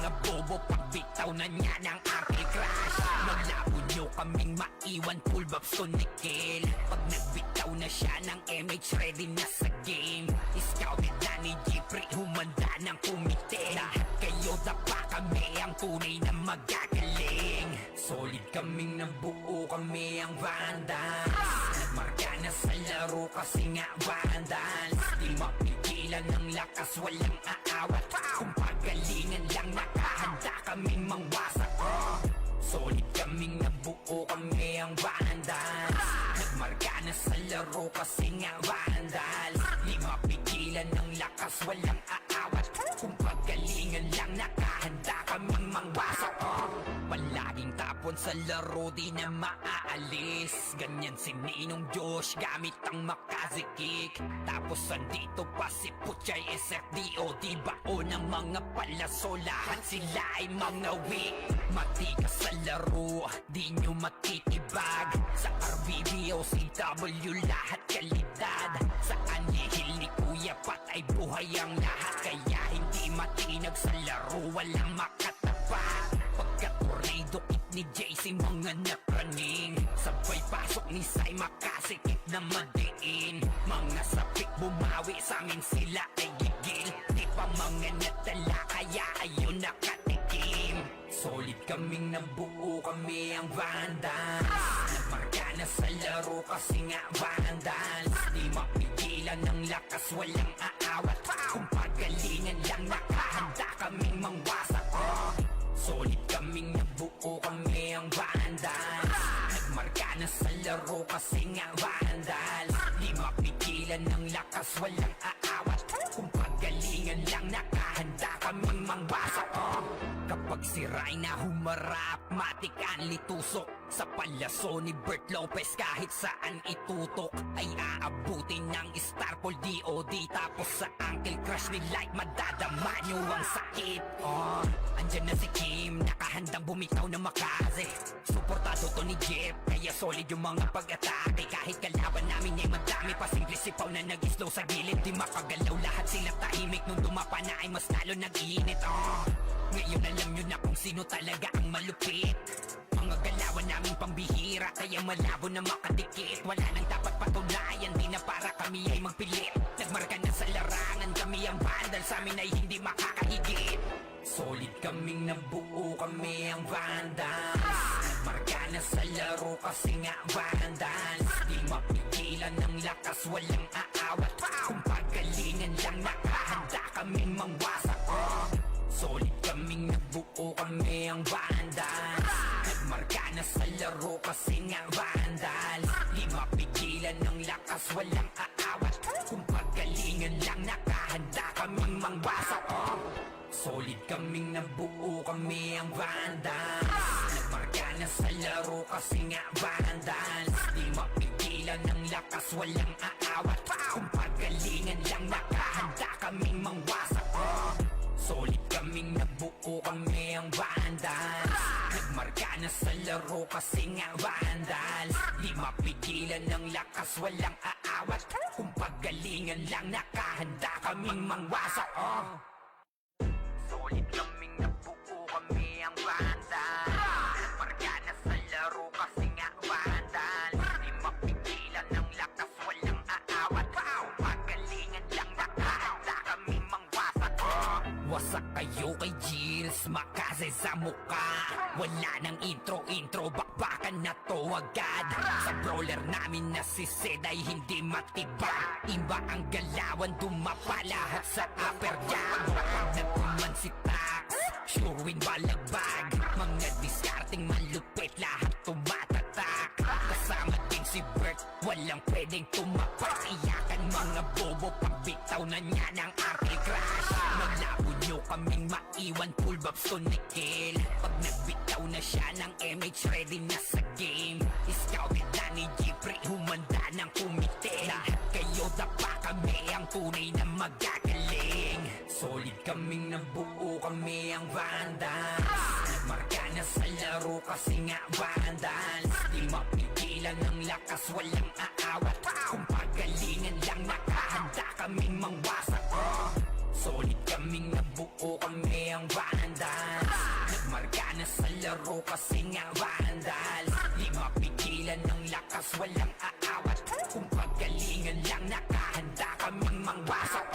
mga bobo, pagbitaw na niya ng aking crush. Malabo nyo kaming maiwan, full vibes to Nickel. Pag nagbitaw na siya ng MH, ready na sa game. Scouted na ni Jeffrey, humanda ng kumite. Lahat kayo dapa, kami ang tunay na magagaling. Solid kaming nabuo, kami ang Vandals. Nagmarka na sa laro kasi nga Vandals. Di mapigilan ng lakas, walang aawat. Kung pagalingan lang, nakahanda kaming mangwasak. Solid kaming nabuo, kami ang Vandals. Nagmarka na sa laro kasi nga Vandals. Di mapigilan ng lakas, walang aawat. Kung pagalingan lang, nakahanda kaming mangwasak. Palaging tapon sa laro, di na maaalis. Ganyan si Ninong Josh, gamit ang makazikik. Tapos andito pa si Puchay SFDO, di bao ng mga palaso. Lahat sila ay mga weak. Matikas sa laro, di nyo matitibag. Sa RBBO, CW, lahat kalidad. Sa anihil ni Kuya Pat ay buhay ang lahat. Kaya hindi matinag sa laro, walang makatapat. Pagka-tornado kit ni JC, mga napraning. Sabay pasok ni Sai, makasikip na madiin. Mga sapik bumawi, sa amin sila ay gigil. Di pa mga natala, kaya ayun nakatikim. Solid kaming nabuo, kami ang Vandals. Nagmarka na sa laro kasi nga Vandals. Di mapigilan ng lakas, walang aawat. Kung pagalingan lang, nakahanda kaming mangwasak. Solid kaming nabuo, kami ang Vandals. Nagmarka na sa laro kasi nga Vandals. Di mapigilan ng lakas, walang aawat. Kung pagalingan lang, nakahanda kaming mangwasak. Kapag siray na humarap, matik ang litusok. Sa palaso ni Bert Lopez, kahit saan itutok ay aabutin ng Starpol DOD. Tapos sa Uncle Crush ni Light, madadama nyo ang sakit. Andyan na si Kim, nakahandang bumitaw na makaze. Suportado to ni Jeff, kaya solid yung mga pag-atake. Kahit kalaban namin ay madami pa, simple sipaw na nag-slow sa gilid. Di makagalaw, lahat sila tahimik. Nung dumapa na ay mas lalo nag-iinit. Ngayon alam nyo na kung sino talaga ang malupit. Mga galawan namin pambihira, kaya malabo na makadikit. Wala nang dapat patunayan, di na para kami ay magpilit. Nagmarka na sa larangan, kami ang Vandals, sa amin ay hindi makakahigit. Solid kaming nabuo, kami ang Vandals. Nagmarka na sa laro kasi nga Vandals. Di mapigilan ng lakas, walang aawat. Kung pagalingan lang, nakahanda kaming mangwasak. Solid kaming nabuo, kami ang Vandals. Nagmarka na sa laro kasi nga Vandals. Di mapigilan ng lakas, walang aawat. Kung pagalingan lang, nakahanda kaming mangwasak. Solid kaming nabuo, kami ang Vandals. Nagmarka na sa laro kasi nga Vandals. Di mapigilan ng lakas, walang aawat. Kung pagalingan lang, nakahanda kaming mangwasak. Solid kaming nabuo, kami ang Vandals. Nagmarka na sa laro kasi nga Vandals. Di mapigilan ng lakas, walang aawat. Kung pagalingan lang, nakahanda kaming mangwasak. Solid kaming nabuo, kami ang Vandals. Nagmarka na sa laro kasi nga Vandals. Di mapigilan ng lakas, walang aawat. Kung pagalingan lang, nakahanda kaming mangwasak. Wasak kayo kay Gilles, makaze sa muka. Wala nang intro, bakbakan na to agad. Sa brawler namin na si Zed ay hindi matibag. Iba ang galawan, dumapa lahat sa upper jab. Nagkuman si Tax, sure win balagbag. Mga discarding malupit, lahat tumatatak. Kasama din si Bert, walang pwedeng tumapak. Iyakan mga bobo, pagbitaw na niya ng aking crush. Malabo nyo kaming maiwan, full vibes to Nickel. Pag nagbitaw na siya ng MH, ready na sa game. Scouted na ni Jeffrey, humanda ng kumite. Lahat kayo dapa, kami ang tunay na magagaling. Solid kaming nabuo, kami ang Vandals. Nagmarka na sa laro kasi nga Vandals. Di mapigilan ng lakas, walang aawat. Kung pagalingan lang, nakahanda kaming mangwasak. Solid kaming nabuo, kami ang Vandals. laro kasi nga vandals. Di mapigilan ng lakas, walang aawat. Kung pagalingan lang, nakahanda kaming mangwasak.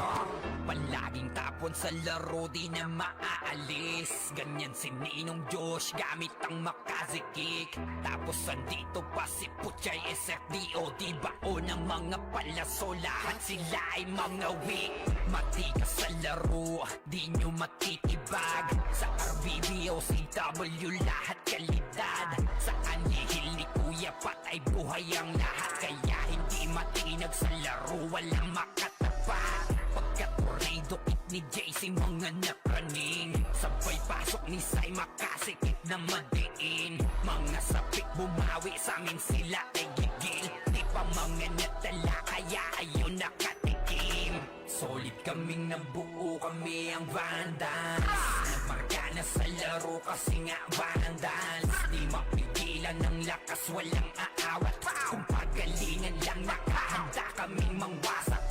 Palaging tapon sa laro, di na maaalis. Ganyan si Ninong Josh, gamit ang makazikik. Tapos andito pa si Puchay SFDO, di bao ng mga palaso, lahat sila ay mga weak. Matikas sa laro, di nyo matitibag. Sa RBBO, CW, lahat kalidad. Sa anihil ni Kuya Pat ay buhay ang lahat. Kaya hindi matinag sa laro, walang makatapat. Pagkat tornado kick ni JC, mga napraning. Sabay pasok ni Sai, makasikip na madiin. Mga sapik bumawi, sa amin sila ay gigil. Di pa mga natala, kaya ayun nakatikim. Solid kaming nabuo, kami ang vandals. Nagmarka na sa laro kasi nga vandals. Di mapigilan ng lakas, walang aawat. Kung pagalingan lang, nakahanda kaming mangwasak.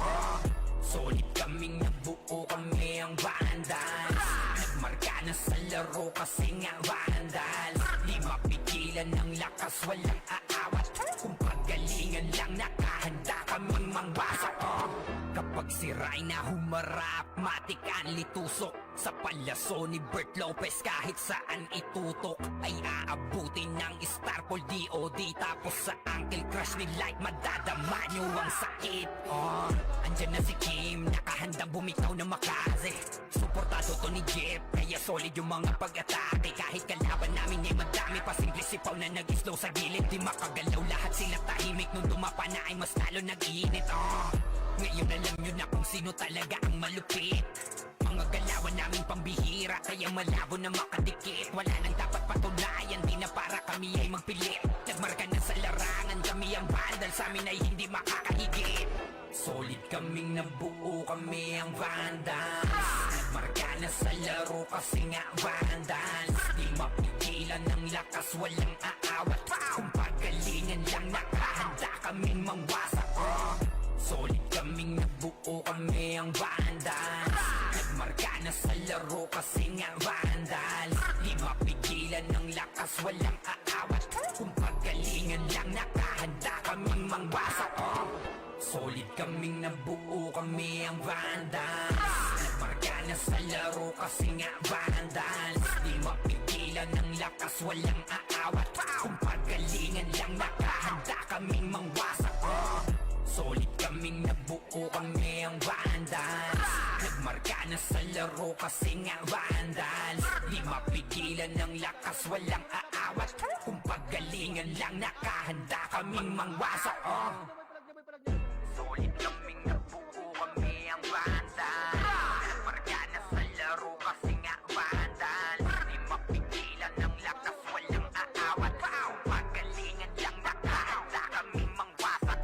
Solid kaming nabuo, kami ang vandals. Nagmarka na sa laro kasi nga vandals. Di mapigilan ng lakas, walang aawat. Kung pagalingan lang, nakahanda kaming mangwasak. Kapag si Rayna humarap, matik ang litusok. Sa palaso ni Bert Lopez, kahit saan itutok ay aabutin ng Starpol DOD. Tapos sa Uncle Crush ni Light, madadama nyo ang sakit. Andyan na si Kim, nakahandang bumitaw na makaze. Suportado to ni Jeff, kaya solid yung mga pag-atake. Kahit kalaban namin ay madami pa, simple sipaw na nag-slow sa gilid. Di makagalaw, lahat sila tahimik. Nung dumapa na ay mas lalo nag-iinit. Ngayon alam nyo na kung sino talaga ang malupit. Mga galawan naming pambihira, kaya malabo na makadikit. Wala nang dapat patunayan, di na para kami ay magpilit. Nagmarka na sa larangan, kami ang vandal, sa amin ay hindi makakahigit. Solid kaming nabuo, kami ang vandals. Nagmarka na sa laro kasi nga vandals. Di mapigilan ng lakas, walang aawat. Kung pagalingan lang, nakahanda kaming mangwasak. Solid kaming nabuo, kami ang vandals. Nagmarka na sa laro kasi nga vandals. Di mapigilan ng lakas, walang aawat. Kung pagalingan lang, nakahanda kaming mangwasak. Solid kaming nabuo, kami ang vandals. Nagmarka na sa laro kasi nga vandals. Di mapigilan ng lakas, walang aawat. Kung pagalingan lang, nakahanda kaming mangwasak. Solid kaming nabuo, kami ang vandals. Nagmarka na sa laro kasi nga vandals. Di mapigilan ng lakas, walang aawat. Kung pagalingan lang, nakahanda kaming mangwasak. Solid kaming nabuo, kami ang vandals. Nagmarka na sa laro kasi nga vandals. Di mapigilan ng lakas, walang aawat. Kung pagalingan lang, nakahanda kaming mangwasak.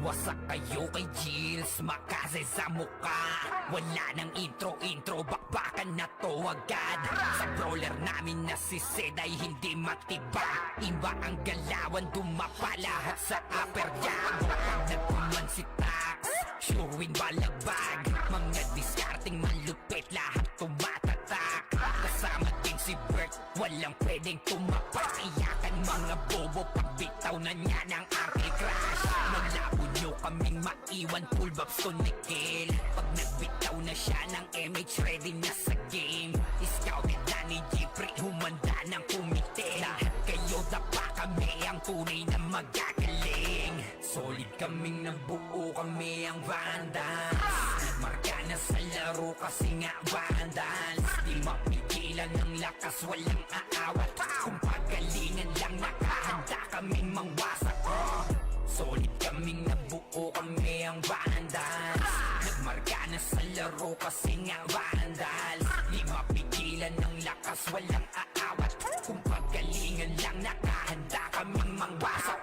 Wasak kayo kay Jills, makaze sa muka. Wala nang intro, bakbakan na to agad. Sa brawler namin na si Zed ay hindi matibag. Iba ang galawan, dumapa lahat sa upper jab. Nagpuman si Tax, sure win balagbag. Mga discarding malupit, lahat tumatatak. Kasama din si Bert, walang pwedeng tumapak. Iyakan mga bobo, pagbitaw na niya ng Uncle Crush. Malabo nyo kaming maiwan, full buffs to Nickel. Pag nagbitaw na siya ng MH, ready na sa game. Scouted na ni Jeffrey, humanda ng kumite. Lahat kayo dapa, kami ang tunay na magagaling. Solid kaming nabuo, kami ang vandals. Nagmarka na sa laro kasi nga vandals. Di mapigilan ng lakas, walang aawat. Kung pagalingan lang, nakahanda kaming mangwasak. Solid kaming nabuo, kami ang vandals. Nagmarka na sa laro kasi nga vandals. Di mapigilan ng lakas, walang aawat. Kung pagalingan lang, nakahanda kaming mangwasak.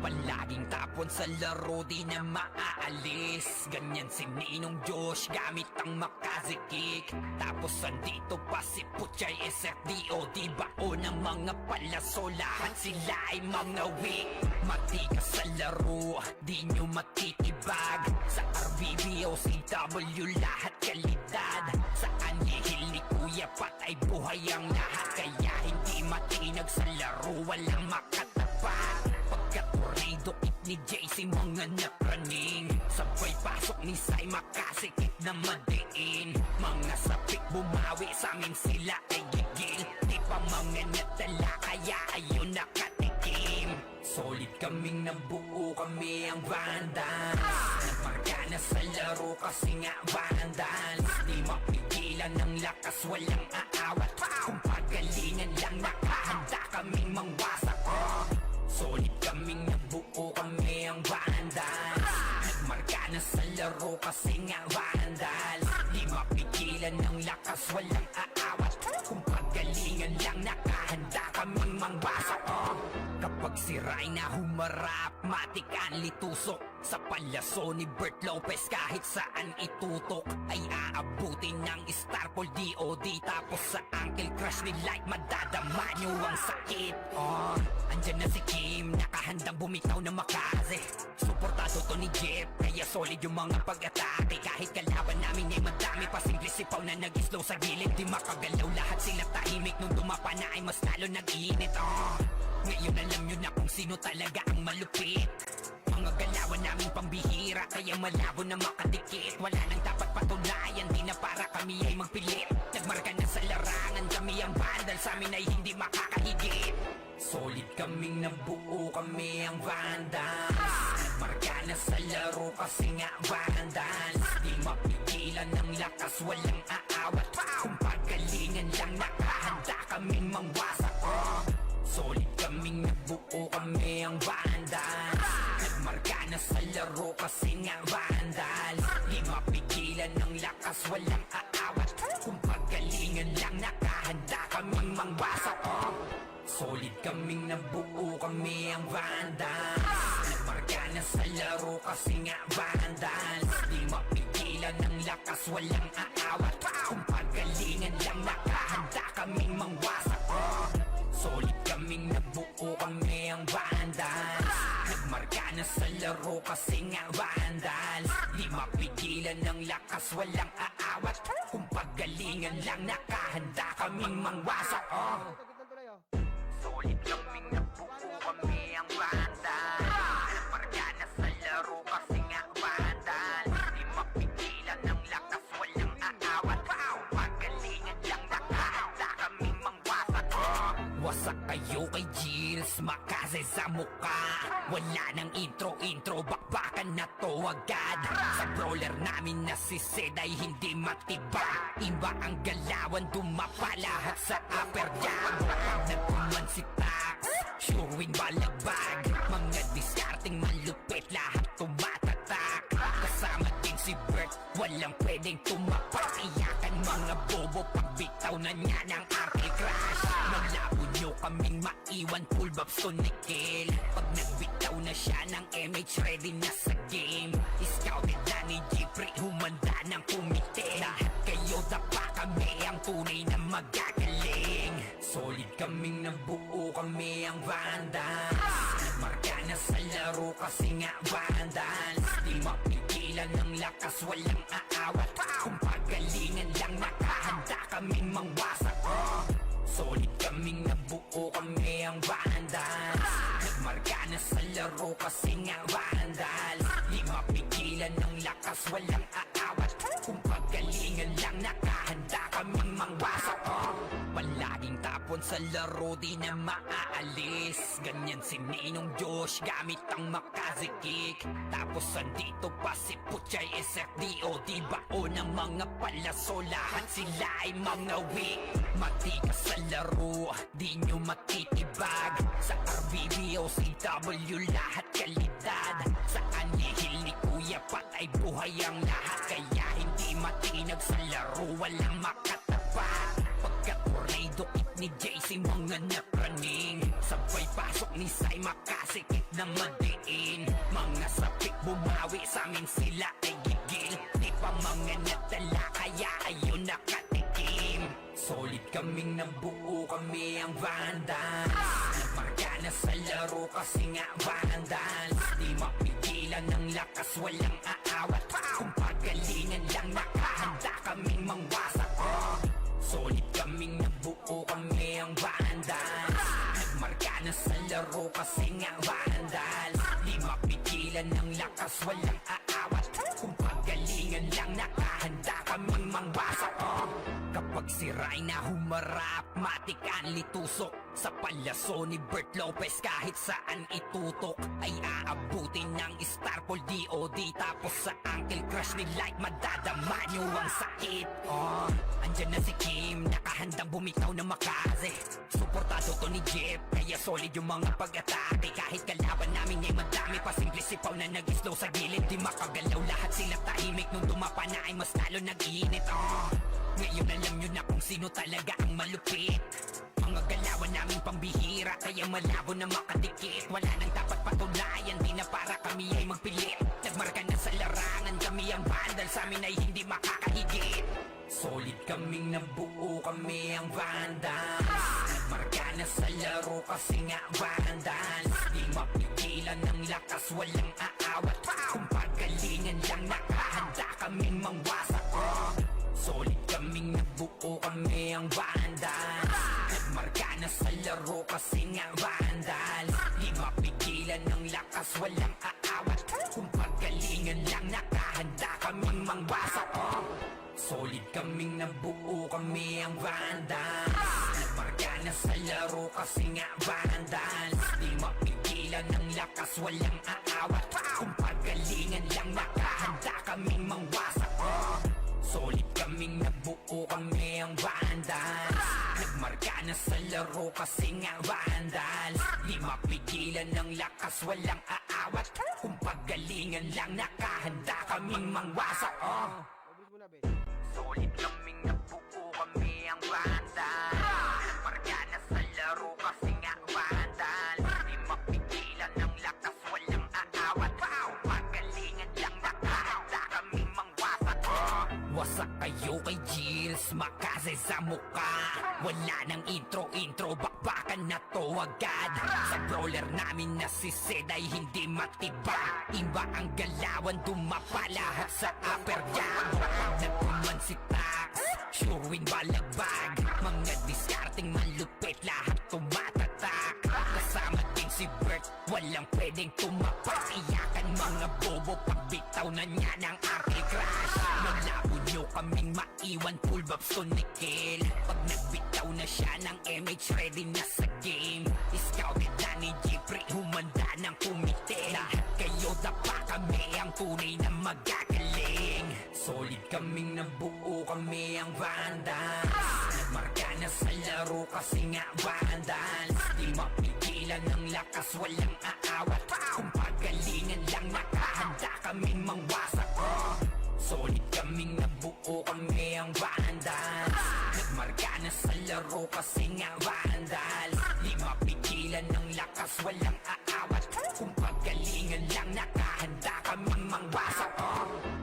Palaging tapon sa laro, di na maaalis. Ganyan si Ninong Josh, gamit ang makazikik. Tapos andito pa si Puchay SFDO, di bao ng mga palaso, lahat sila ay mga weak. Matikas sa laro, di nyo matitibag. Sa RBBO, CW, lahat kalidad. Sa anihil ni Kuya Pat ay buhay ang lahat. Kaya hindi matinag sa laro, walang makatapat. Pagka-tornado kit ni JC, mga napraning. Sabay pasok ni Sai, makasikip na madiin. Mga sapik bumawi, sa amin sila ay gigil. Di pa mga nadala, kaya ayun nakatikim. Solid kaming nabuo, kami ang Vandals. Nagmarka na sa laro kasi nga Vandals. Di mapigilan ng lakas, walang aawat. Kung pagalingan lang, nakahanda kaming mangwasak. Solid kaming nabuo, kami ang Vandals. Nagmarka na sa laro kasi nga Vandals. Di mapigilan ng lakas, walang aawat. Kung pagalingan lang, nakahanda kaming mangwasak. Kapag si Rayna humarap, matik ang litusok. Sa palaso ni Bert Lopez, kahit saan itutok ay aabutin ng Starpol DOD. Tapos sa Uncle Crush ni Light, madadama nyo ang sakit. Andyan na si Kim, nakahandang bumitaw na makaze. Suportado to ni Jeff, kaya solid yung mga pag-atake. Kahit kalaban namin ay madami pa, simple sipaw na nag-slow sa gilid. Di makagalaw, lahat sila tahimik. Nung dumapa na ay mas lalo nag-iinit. Ngayon alam nyo na kung sino talaga ang malupit. Mga galawan namin pambihira, kaya malabo na makadikit. Wala nang dapat patunayan, di na para kami ay magpilit. Nagmarka na sa larangan, kami ang Vandal, sa amin ay hindi makakahigit. Solid kaming nabuo, kami ang Vandals. Nagmarka na sa laro kasi nga Vandals. Di mapigilan ng lakas, walang aawat. Kung pagalingan lang, nakahanda kaming mangwasak. Solid kaming nabuo, kami ang Vandals. Nagmarka na sa laro kasi nga Vandals. Di mapigilan ng lakas, walang aawat. Kung pagalingan lang, nakahanda kaming mangwasak. Solid kaming nabuo, kami ang Vandals. Nagmarka na sa laro kasi nga Vandals. Di mapigilan ng lakas, walang aawat. Kung pagalingan lang, nakahanda kaming mangwasak. Solid kaming nabuo, kami ang Vandals. Nagmarka na sa laro kasi nga Vandals. Di mapigilan ng lakas, walang aawat. Kung pagalingan lang, nakahanda kaming mangwasak. Solid kaming nabuo, kami ang Vandals. Nagmarka na sa laro kasi nga Vandals. Di mapigilan ng lakas, walang aawat. Kung pagalingan lang, nakahanda kaming mangwasak. Wasak kayo kay Gilles, makaze sa muka. Wala nang intro, bakbakan na to agad. Sa brawler namin na si Zed ay hindi matibag. Iba ang galawan, dumapa lahat sa upper jab. Nagpuman si Tax, sure win balagbag. Mga discarding malupit, lahat tumatatak. Kasama din si Bert, walang pwedeng tumapak. Iyakan mga bobo, pagbitaw na niya ng Uncle Crush. Malabo nyo kaming maiwan, full babs to Nickel. Pag nagbitaw na siya ng MH, ready na sa game. Scouted na ni Jeffrey, humanda ng kumite. Lahat kayo dapa, kami ang tunay na magagaling. Solid kaming nabuo, kami ang Vandals. Nagmarka na sa laro kasi nga Vandals. Di mapigilan ng lakas, walang aawat. Kung pagalingan lang, nakahanda kaming mangwasak. Solid kaming nabuo, kami ang Vandals. Nagmarka na sa laro kasi nga Vandals. Di mapigilan ng lakas, walang aawat. Kung pagalingan lang, nakahanda kaming mangwasak. Palaging tapon sa laro, di na maaalis. Ganyan si Ninong Josh, gamit ang makaze kick. Tapos andito pa si Puchay SFDO. Di bao ng mga palaso, lahat sila ay mga weak. Matikas sa laro, di nyo matitibag. Sa RBB o CW, lahat kalidad. Sa anihil ni Kuya Pat ay buhay ang lahat. Kaya hindi matinag sa laro, walang makatapat. Pagka-tornado kit ni JC, mga napraning. Sabay pasok ni Sai, makasikip na madiin. Mga sapik bumawi, sa amin sila ay gigil. Di pa mga nadala, kaya ayun nakatikim. Solid kaming nabuo, kami ang Vandals. Nagmarka na sa laro kasi nga Vandals. Di mapigilan ng lakas, walang aawat. Kung pagalingan lang, nakahanda kaming mangwasak. Solid kaming nabuo, kami ang Vandals. laro kasi nga vandals. Di mapigilan ng lakas, walang aawat. Kung pagalingan lang, nakahanda kaming mangwasak. Kapag siray na humarap, matik ang litusok. Sa palyaso ni Bert Lopez, kahit saan itutok ay aabutin ng Starpol DOD. Tapos sa Uncle Crush ni Light, madadama nyo ang sakit. Andyan na si Kim, nakahandang bumitaw na makaze. Suportado to ni Jeff, kaya solid yung mga pag-atake. Kahit kalaban namin ay madami pa, simple sipaw na nag-slow sa gilid. Di makagalaw, lahat sila tahimik. Nung dumapa na ay mas lalo nag-iinit. Ngayon alam nyo na kung sino talaga ang malupit. Mga galawan namin pambihira, kaya malabo na makadikit. Wala nang dapat patunayan, di na para kami ay magpilit. Nagmarka na sa larangan, kami ang vandal, sa amin ay hindi makakahigit. Solid kaming nabuo, kami ang vandals. Nagmarka na sa laro kasi nga vandals. Di mapigilan ng lakas, walang aawat. Kung pagalingan lang, nakahanda kaming mangwasak. Solid kaming nabuo, kami ang vandals. Nagmarka na sa laro kasi nga vandals. Di mapigilan ng lakas, walang aawat. Kung pagalingan lang, nakahanda kaming mangwasak. Solid kaming nabuo, kami ang vandals. Nagmarka na sa laro kasi nga vandals. Di mapigilan ng lakas, walang aawat. Kung pagalingan lang, nakahanda kaming mangwasak. Solid kaming nabuo, kami ang vandals. Nagmarka na sa laro kasi nga vandals. Di mapigilan ng lakas, walang aawat. Kung pagalingan lang, nakahanda kaming mangwasak. Solid kaming nabuo, kami ang vandals. Nagmarka na sa laro kasi nga vandals. Di mapigilan ng lakas, walang aawat. Kung pagalingan lang, nakahanda kaming mangwasak. Wasak kayo kay Gilles, makase sa muka. Wala nang intro, bakbakan na to agad. Sa brawler namin na si Zed ay hindi matibag. Iba ang galawan, dumapa lahat sa upper jab. Nagpuman si Tax, sure win balagbag. Mga diskarting malupit, lahat tumatatak. Kasama din si Bert, walang pwedeng tumapak. Iyakan mga bobo, pagbitaw na niya ng Uncle Crush. Malabo nyo kaming maiwan, full babs to Nickel. Pag nagbitaw na siya ng MH, ready na sa game. Scouted na ni Jeffrey, humanda ng kumite. Lahat kayo dapa, kami ang tunay na magagaling. Solid kaming nabuo, kami ang vandals. Nagmarka na sa laro kasi nga vandals. Di mapigilan ng lakas, walang aawat. Kung pagalingan lang, nakahanda kaming mangwasak. Solid kaming nabuo, kami ang vandals. Nagmarka na sa laro kasi nga vandals. Di mapigilan ng lakas, walang aawat. Kung pagalingan lang, nakahanda kaming mangwasak.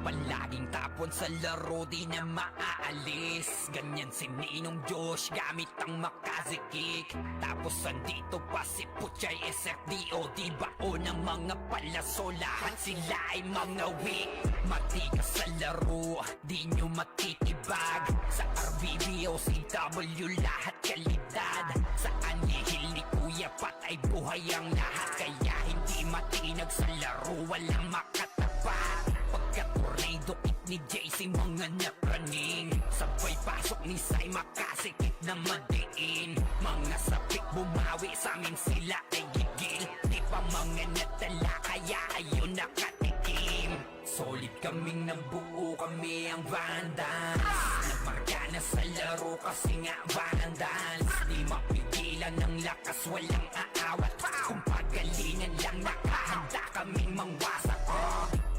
Palaging tapon sa laro, di na maaalis. Ganyan si Ninong Josh, gamit ang makazikik. Tapos andito pa si Puchay, SFDOD. Bao ng mga palaso, lahat sila ay mga weak. Matigas sa laro, di nyo matitibag. Sa RBB o CW, lahat kalidad. Sa anihil ni Kuya Pat ay buhay ang lahat. Kaya hindi matinag sa laro, walang makatapat. Pagka-tornado kit ni JC, mga napraning. Sabay pasok ni Sai, makasikip na madiin. Mga sapik bumawi, sa amin sila ay gigil. Di pa mga natala, kaya ayun nakatikim. Solid kaming nabuo, kami ang vandals. Nagmarka na sa laro kasi nga vandals. Di mapigilan ng lakas, walang aawat. Kung pagalingan lang, nakahanda kaming mangwasak.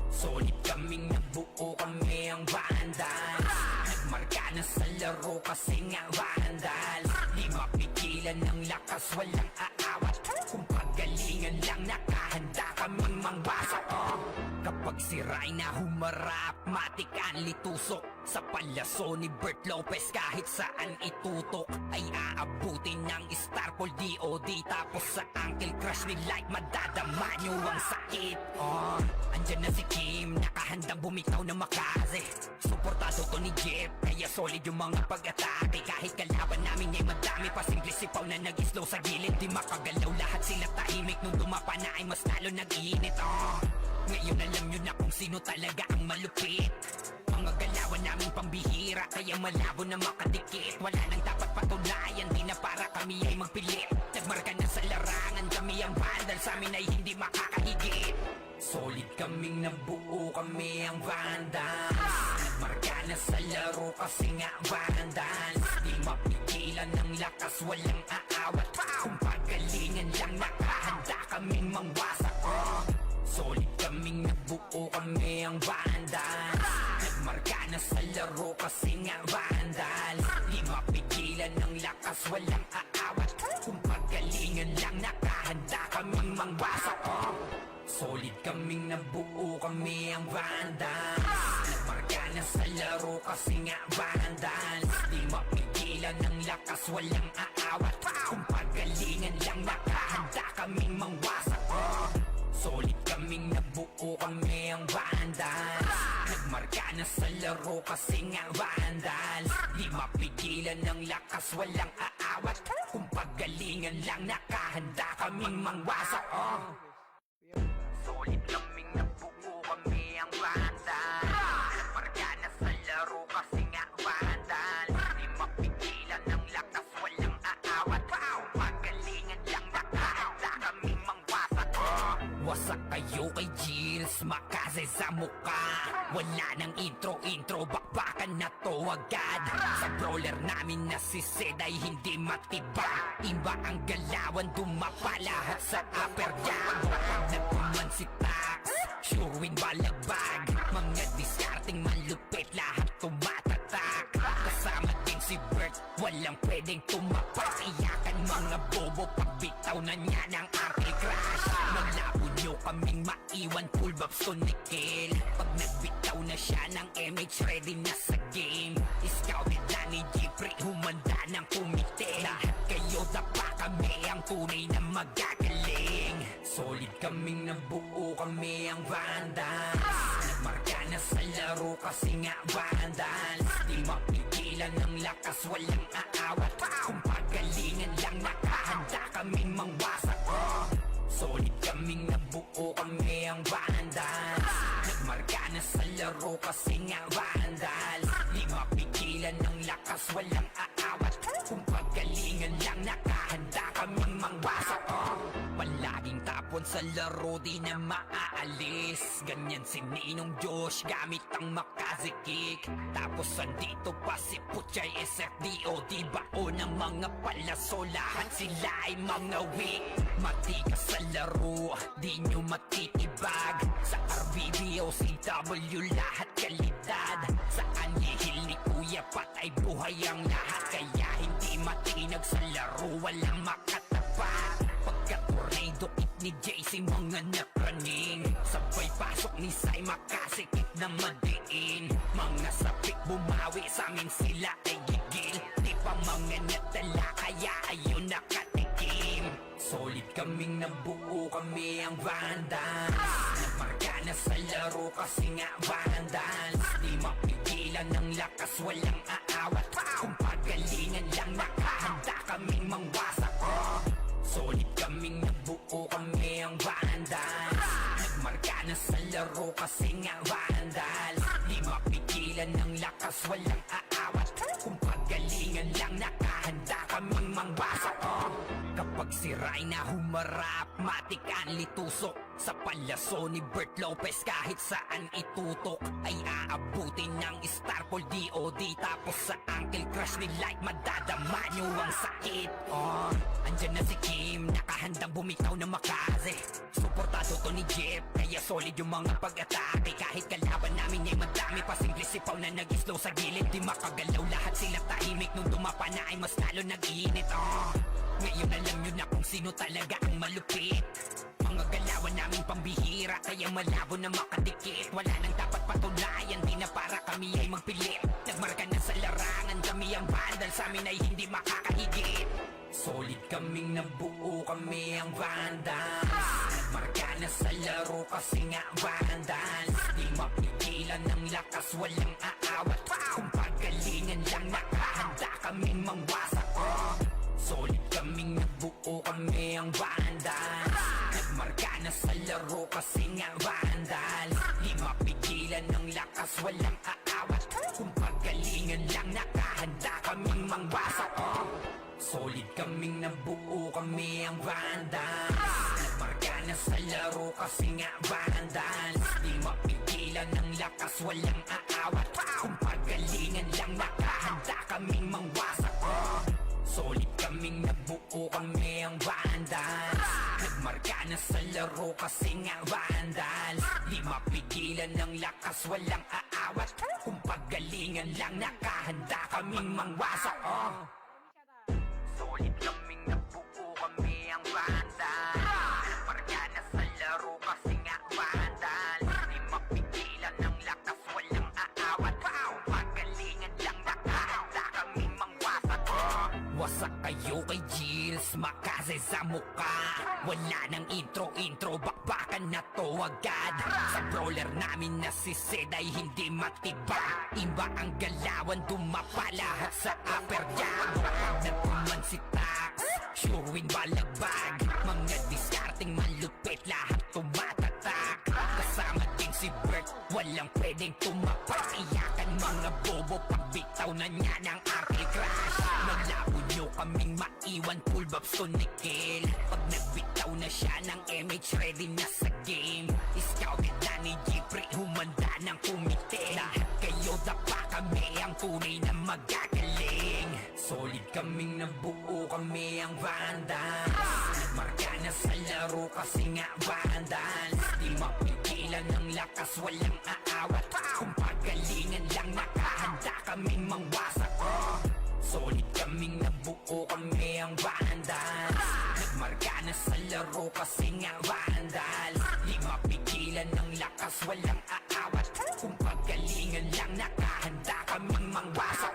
Solid kaming nabuo, kami ang vandals. Nagmarka na sa laro kasi nga vandals. Di mapigilan ng lakas, walang aawat. Kung pagalingan lang, nakahanda kaming mangwasak. Kapag Kapag sira'y na humarap, matik ang litusok. Sa palaso ni Bert Lopez kahit saan itutok ay aabutin ng Starpol DOD. Tapos sa Uncle Crush ni Light madadama nyo ang sakit. Andyan na si Kim, nakahandang bumitaw na makaze. Suportado to ni Jeff, kaya solid yung mga pag-atake. Kahit kalaban namin ay madami pa, simple sipaw na nag-slow sa gilid. Di makagalaw, lahat sila tahimik. Nung dumapa na ay mas lalo nag-iinit. Ngayon alam nyo na kung sino talaga ang malupit. Mga galawan namin pambihira, kaya malabo na makadikit. Wala nang dapat patunayan, di na para kami ay magpilit. Nagmarka na sa larangan, kami ang vandal, sa amin ay hindi makakahigit. Solid kaming nabuo, kami ang vandals. Nagmarka na sa laro kasi nga vandals. Di mapigilan ng lakas, walang aawat. Kung pagalingan lang, nakahanda kaming mangwasak. Solid kaming nabuo, kami ang vandals. Nagmarka na sa laro kasi nga vandals. Di mapigilan ng lakas, walang aawat. Kung pagalingan lang, nakahanda kaming mangwasak. Solid kaming nabuo, kami ang vandals. Nagmarka na sa laro kasi nga vandals. Di mapigilan ng lakas, walang aawat. Kung pagalingan lang, nakahanda kaming mangwasak. Solid kaming nabuo, kami ang vandals. Nagmarka na sa laro kasi nga vandals. Di mapigilan ng lakas, walang aawat. Kung pagalingan lang, nakahanda kaming mangwasak. Solid kaming nabuo, kami ang vandals. Nagmarka na sa laro kasi nga vandals. Di mapigilan ng lakas, walang aawat. Kung pagalingan lang, nakahanda kaming mangwasak. Wasak kayo kay Gilles, makaze sa mukha. Wala nang intro, bakbakan na to agad. Sa brawler namin na si Zed ay hindi matiba. Iba ang galawan, dumapa lahat sa upper jab. Nagkuman si Tax, sure win balagbag. Mga discarding malupit, lahat tumatatak. Kasama din si Bert, walang pwedeng tumapak. Iyakan mga bobo, pagbitaw na niya ng Uncle Crush. Maglabo nyo kaming maiwan, full babs to Nickel. Pag nagbitaw na siya ng MH, ready na sa game. Scouted na ni Jeffrey, humanda ng kumite. Lahat kayo dapa, kami ang tunay na magagaling. Solid kaming nabuo, kami ang vandals. Nagmarka na sa laro kasi nga vandals. Di mapigilan ng lakas, walang aawat. Kung pagalingan lang, nakahanda kaming mangwasak. Solid kaming nabuo, kami ang vandals. Nagmarka na sa laro kasi nga vandals. Di mapigilan ng lakas, walang aawat. Kung pagalingan lang, nakahanda kaming mangwasak. Palaging tapon sa laro, di na maaalis. Ganyan si Ninong Josh, gamit ang makaze kick. Tapos andito pa si Puchay SFDOD, bao ng mga palaso, lahat sila ay mga weak. Matikas sa laro, di nyo matitibag. Sa RBB o CW, lahat kalidad. Sa anihil ni Kuya Pat ay buhay ang lahat. Kaya hindi matinag sa laro, walang makatapat. Pagka-tornado kick ni JC, mga napraning. Sabay pasok ni Sai, makasikip na madiin. Mga sapik bumawi, sa amin sila ay gigil. Di pa mga natala, kaya ayun nakatikim. Solid kaming nabuo, kami ang vandals. Nagmarka na sa laro kasi nga vandals. Di mapigilan ng lakas, walang aawat. Kung pagalingan lang, nakahanda kaming mangwasak. Solid kaming nabuo, kami ang vandals. Nagmarka na sa laro kasi nga vandals. Di mapigilan ng lakas, walang aawat. Kung pagalingan lang, nakahanda kaming mangwasak. Kapag sira'y na humarap, matik ang litusok. Sa palaso ni Bert Lopez kahit saan itutok ay aabutin ng Starpol DOD. Tapos sa Uncle Crush ni Light madadama nyo ang sakit. Andyan na si Kim, nakahandang bumitaw na makaze. Suportado to ni Jeff, kaya solid yung mga pag-atake. Kahit kalaban namin ay madami pa, simple sipaw na nag-slow sa gilid. Di makagalaw, lahat sila tahimik. Nung dumapa na ay mas lalo nag-iinit. Ngayon alam nyo na kung sino talaga ang malupit. Mga galawan naming pambihira, kaya malabo na makadikit. Wala nang dapat patunayan, di na para kami ay magpilit. Nagmarka na sa larangan, kami ang bandal, sa amin ay hindi makakahigit. Solid kaming nabuo, kami ang vandals. Nagmarka na sa laro kasi nga vandals. Di mapigilan ng lakas, walang aawat. Kung pagalingan lang, nakahanda kaming mangwasak. Solid kaming nabuo, kami ang vandals. Nagmarka na sa laro kasi nga vandals. Di mapigilan ng lakas, walang aawat. Kung pagalingan lang, nakahanda kaming mangwasak. Solid kaming nabuo, kami ang vandals. Nagmarka na sa laro kasi nga vandals. Di mapigilan ng lakas, walang aawat. Kung pagalingan lang, nakahanda kaming mangwasak. Solid kaming nabuo, kami ang vandals. Nagmarka na sa laro kasi nga vandals. Di mapigilan ng lakas, walang aawat. Kung pagalingan lang, nakahanda kaming mangwasak. Solid kaming nabuo, kami ang vandals. Nagmarka na sa laro kasi nga vandals. Di mapigilan ng lakas, walang aawat. Kung pagalingan lang, nakahanda kaming mangwasak. Wasak kayo kay Gilles, makase sa mukha. Wala nang intro, bakbakan na to agad. Sa brawler namin na si Zed ay hindi matibag. Iba ang galawan, dumapa lahat sa upper jab. Natuman si Tax, sure win balagbag. Mga diskarting malupit, lahat tumatatak. Kasama din si Bert, walang pwedeng tumapak. Iyakan mga bobo, pagbitaw na niya ng Arctic Crash. Naglabo nyo kaming maiwan, full babs to Nickel. Pag nagbitaw na siya ng MH, ready na sa game. Scouted na ni Jeffrey, humanda ng kumite. Lahat kayo dapa, kami ang tunay na magagaling. Solid kaming nabuo, kami ang vandals. Nagmarka na sa laro kasi nga vandals. Di mapigilan ng lakas, walang aawat. Kung pagalingan lang, nakahanda kaming mangwasak. Solid kaming nabuo, kami ang vandals. Nagmarka na sa laro kasi nga vandals. Di mapigilan ng lakas, walang aawat. Kung pagalingan lang, nakahanda kaming mangwasak.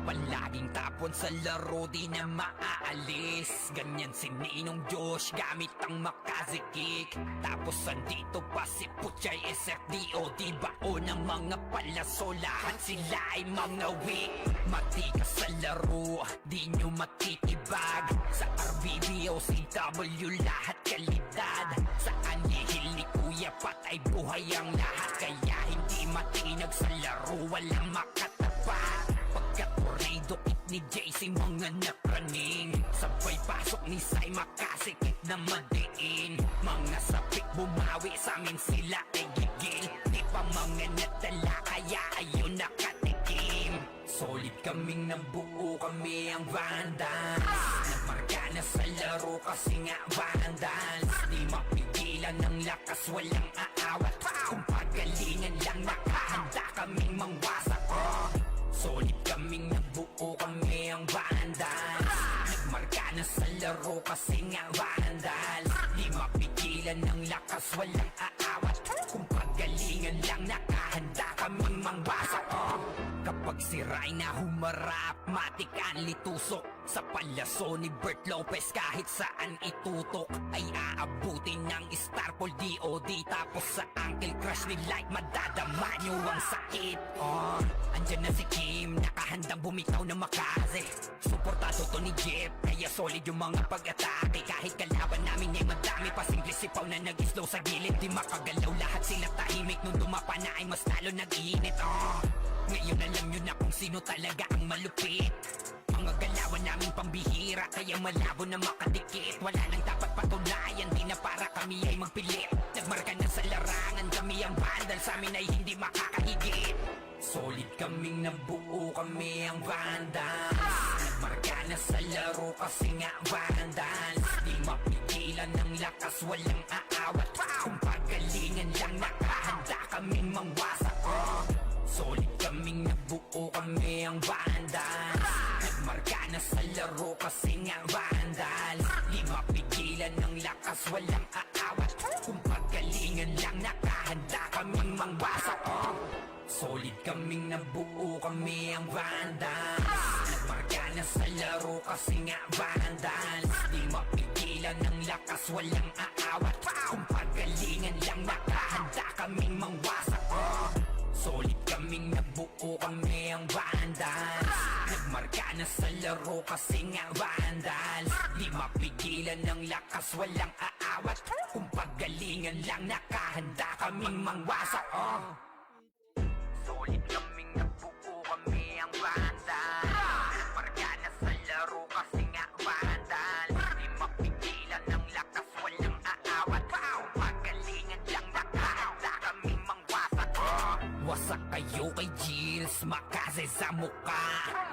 Palaging tapon sa laro, di na maaalis. Ganyan si Ninong Josh, gamit ang makazikik. Tapos andito pa si Puchay SFDO. Di bao ng mga palaso, lahat sila ay mga weak. Matikas sa laro, di nyo matitibag. Sa RBBO, CW, lahat kalidad. Sa anihil ni Kuya Pat ay buhay ang lahat. Kaya hindi matinag sa laro, walang makatapat. Pagka-tornado kit ni JC, mga napraning. Sabay pasok ni Sai, makasikip na madiin. Mga sapik bumawi, sa amin sila ay gigil. Di pa mga nadala, kaya ayun nakatikim. Solid kaming nabuo, kami ang vandals. Nagmarka na sa laro kasi nga vandals. Di mapigilan ng lakas, walang aawat. Kung pagalingan lang, nakahanda kaming mangwasak. Solid kaming nabuo, kami ang vandals. Nagmarka na sa laro kasi nga vandals. Di mapigilan ng lakas, walang aawat. Kung pagalingan lang, nakahanda kaming mangwasak. Kapag si Rai na humarap, matik ang litusok. Sa palaso ni Bert Lopez, kahit saan itutok ay aabutin ng Starpol DOD. Tapos sa Uncle Crush ni Light, madadama nyo ang sakit. Andyan na si Kim, nakahandang bumitaw na makaze. Suportado to ni Jeff, kaya solid yung mga pag-atake. Kahit kalaban namin ay madami, pasingli sipaw na nag-slow sa gilid. Di makagalaw, lahat sila tahimik. Nung dumapa na ay mas lalo nag-iinit. Ngayon alam nyo na kung sino talaga ang malupit. Mga galawan naming pambihira, kaya malabo na makadikit. Wala nang dapat patunayan, di na para kami ay magpilit. Nagmarka na sa larangan, kami ang bandal, sa amin ay hindi makakahigit. Solid kaming nabuo, kami ang vandals. Nagmarka na sa laro kasi nga vandals. Di mapigilan ng lakas, walang aawat. Kung pagalingan lang, nakahanda kaming mangwasak. Solid kaming nabuo, kami ang vandals. Nagmarka na sa laro kasi nga vandal. Di mapigilan ng lakas, walang aawat. Kung pagalingan lang, nakahanda kaming mangwasak. Solid kaming nabuo, kami ang vandal. Nagmarka na sa laro kasi nga vandal. Di mapigilan ng lakas, walang aawat. Kung pagalingan lang, nakahanda kaming mangwasak. Solid kaming nabuo, kami ang vandal. Nagmarka na sa laro kasi nga vandal. Di mapigilan ng lakas, walang aawat. Kung pagalingan lang, nakahanda kaming mangwasak. Solid kaming nabuo, kami ang vandal. Nagmarka na sa laro kasi nga vandal. Di mapigilan ng lakas, walang aawat. Kung pagalingan lang, nakahanda kaming mangwasak. Wasak kayo kay Gilles, makase sa mukha.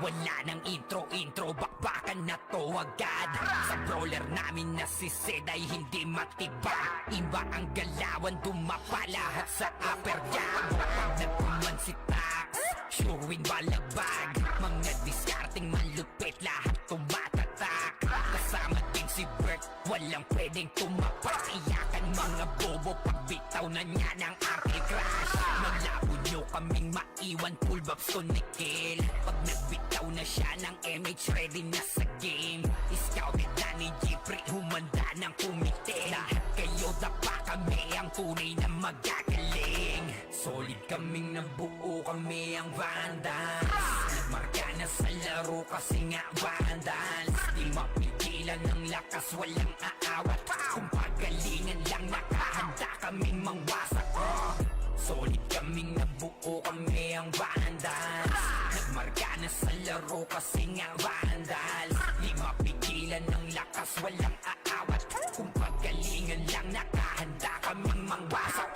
Wala nang intro, bakbakan na to agad. Sa brawler namin na si Zed ay hindi matibag. Iba ang galawan, dumapa lahat sa upper jab. Pag nagpuman si Tax, sure win balagbag. Mga diskarting malupit, lahat tumatatak. Kasama din si Bert, walang pwedeng tumapak. Iyakan mga bobo, pagbitaw na niya ng anti-crash. Malabo nyo kaming maiwan, full babs to Nickel. Pag nagbitaw na siya ng MH, ready na sa game. Scouted na ni Jeffrey, humanda ng kumite. Lahat kayo dapa, kami ang tunay na magagaling. Solid kaming nabuo, kami ang vandals. Nagmarka na sa laro kasi nga vandals. Di mapigilan ng lakas, walang aawat. Kung pagalingan lang, nakahanda kaming mangwasak. Solid kaming nabuo, kami ang vandals. Nagmarka na sa laro kasi nga vandals. Di mapigilan ng lakas, walang aawat. Kung pagalingan lang, nakahanda kaming mangwasak.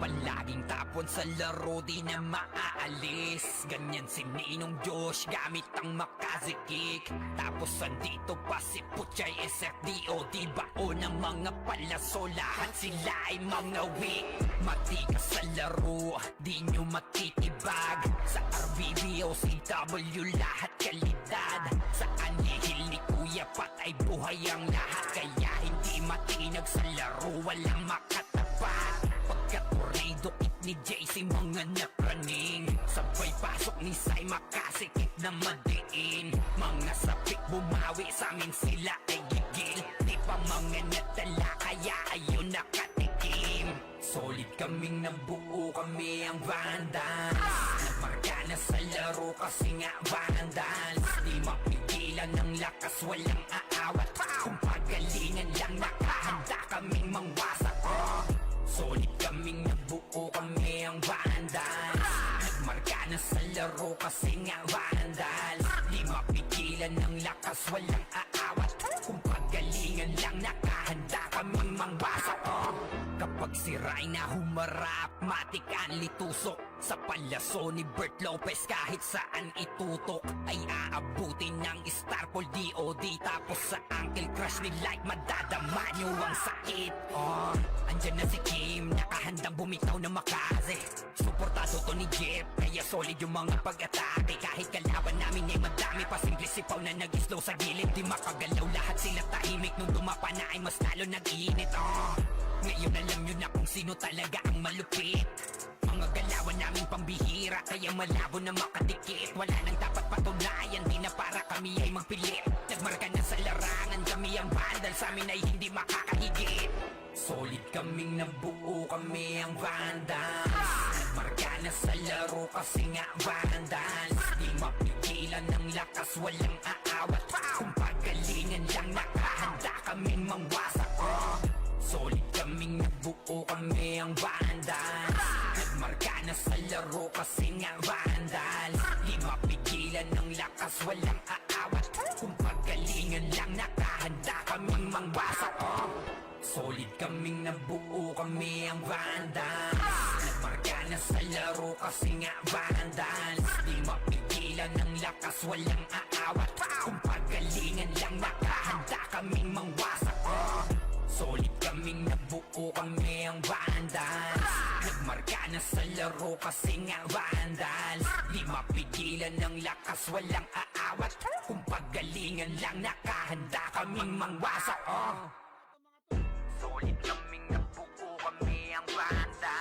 Palaging tapon sa laro, di na maaalis. Ganyan si Ninong Josh, gamit ang makazikik. Tapos andito pa si Puchay SFDO. Di bao ng mga palaso, lahat sila ay mga weak. Matikas sa laro, di nyo matitibag. Sa RBBO, CW, lahat kalidad. Sa anihil ni Kuya Pat ay buhay ang lahat. Kaya hindi matinag sa laro, walang makatapat. Pagka-tornado kit ni JC, mga napraning. Sabay pasok ni Sai, makasikip na madiin. Mga sapik bumawi, sa amin sila ay gigil. Di pa mga natala, kaya ayun nakatikim. Solid kaming nabuo, kami ang vandals. Nagmarka na sa laro kasi nga vandals. Di mapigilan ng lakas, walang aawat. Kung pagalingan lang, nakahanda kaming mangwasak. Solid kaming nabuo, kami ang vandals. Nagmarka na sa laro kasi nga vandals. Di mapigilan ng lakas, walang aawat. Kung pagalingan lang, nakahanda kaming mangwasak. Kapag si Rayna humarap, matik ang litusok. Sa palaso ni Bert Lopez, kahit saan itutok ay aabutin ng Starpol DOD. Tapos sa Uncle Crush ni Light, madadama nyo ang sakit. Andyan na si Kim, nakahandang bumitaw na makaze. Suportado to ni Jeff, kaya solid yung mga pag-atake. Kahit kalaban namin ay madami pa, simple sipaw na nag-slow sa gilid. Di makagalaw, lahat sila tahimik. Nung dumapa na ay mas lalo nag-iinit. Ngayon alam nyo na kung sino talaga ang malupit. Mga galawan namin pambihira, kaya malabo na makadikit. Wala nang dapat patunayan, di na para kami ay magpilit. Nagmarka na sa larangan, kami ang vandal, sa amin ay hindi makakahigit. Solid kaming nabuo, kami ang vandals. Nagmarka na sa laro kasi nga vandals. Di mapigilan ng lakas, walang aawat. Kung pagalingan lang, nakahanda kaming mangwasak. Solid kaming nabuo, kami ang vandals. Nagmarka na sa laro kasi nga vandals. Di mapigilan ng lakas, walang aawat. Kung pagalingan lang, nakahanda kaming mangwasak. Solid kaming nabuo, kami ang vandals. Nagmarka na sa laro kasi nga vandals. Di mapigilan ng lakas, walang aawat. Kung pagalingan lang, nakahanda kaming mangwasak. Solid kaming nabuo, kami ang vandals. Nagmarka na sa laro kasi nga vandals. Di mapigilan ng lakas, walang aawat. aawat. Kung paggalingan lang nakahanda kaming mangwasak. Solid kaming nabuo, kami ang banda.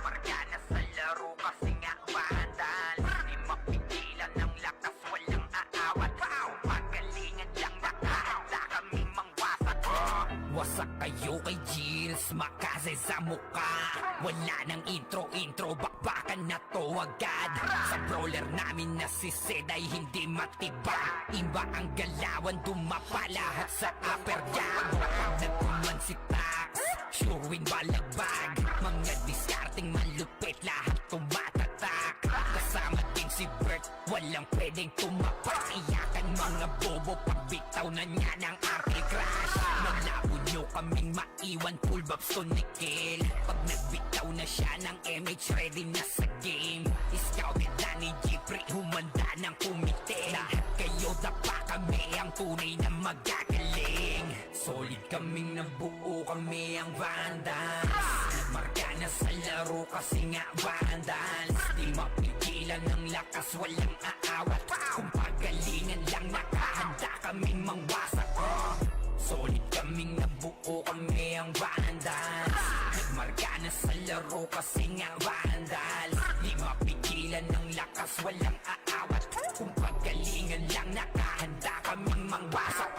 Marga na sa laro kasi nga vandal. Di mapigilan ng lakas, walang aawat. Kung paggalingan lang nakahanda kaming mangwasak. Wasak kayo kay Gilles, makase sa muka. Wala nang intro, bakbakan na to agad. Sa brawler namin na si Zed ay hindi matibag. Iba ang galawan, dumapa lahat sa upper jab. Pag nagkuman si Tax, sure win balagbag. Mga diskarting malupit, lahat tumatatak. Kasama din si Bert, walang pwedeng tumapak. Iyakan mga bobo, pagbitaw na niya ng Arky Crash. Malabo nyo kaming maiwan, full babs to Nickel. Pag nagbitaw na siya ng MH, ready na sa game. Scouted na ni Jeffrey, humanda ng kumite. Lahat kayo dapa, kami ang tunay na magagaling. Solid kaming nabuo, kami ang Vandals. Nagmarka na sa laro kasi nga Vandals. Di mapigilan ng lakas, walang aawat. Kung pagalingan lang nakahanda kaming mangwasak. Solid kaming nabuo, kami ang Vandals. Nagmarka na sa laro kasi nga Vandals. Di mapigilan ng lakas, walang aawat. Kung pagalingan lang nakahanda kaming mangwasak.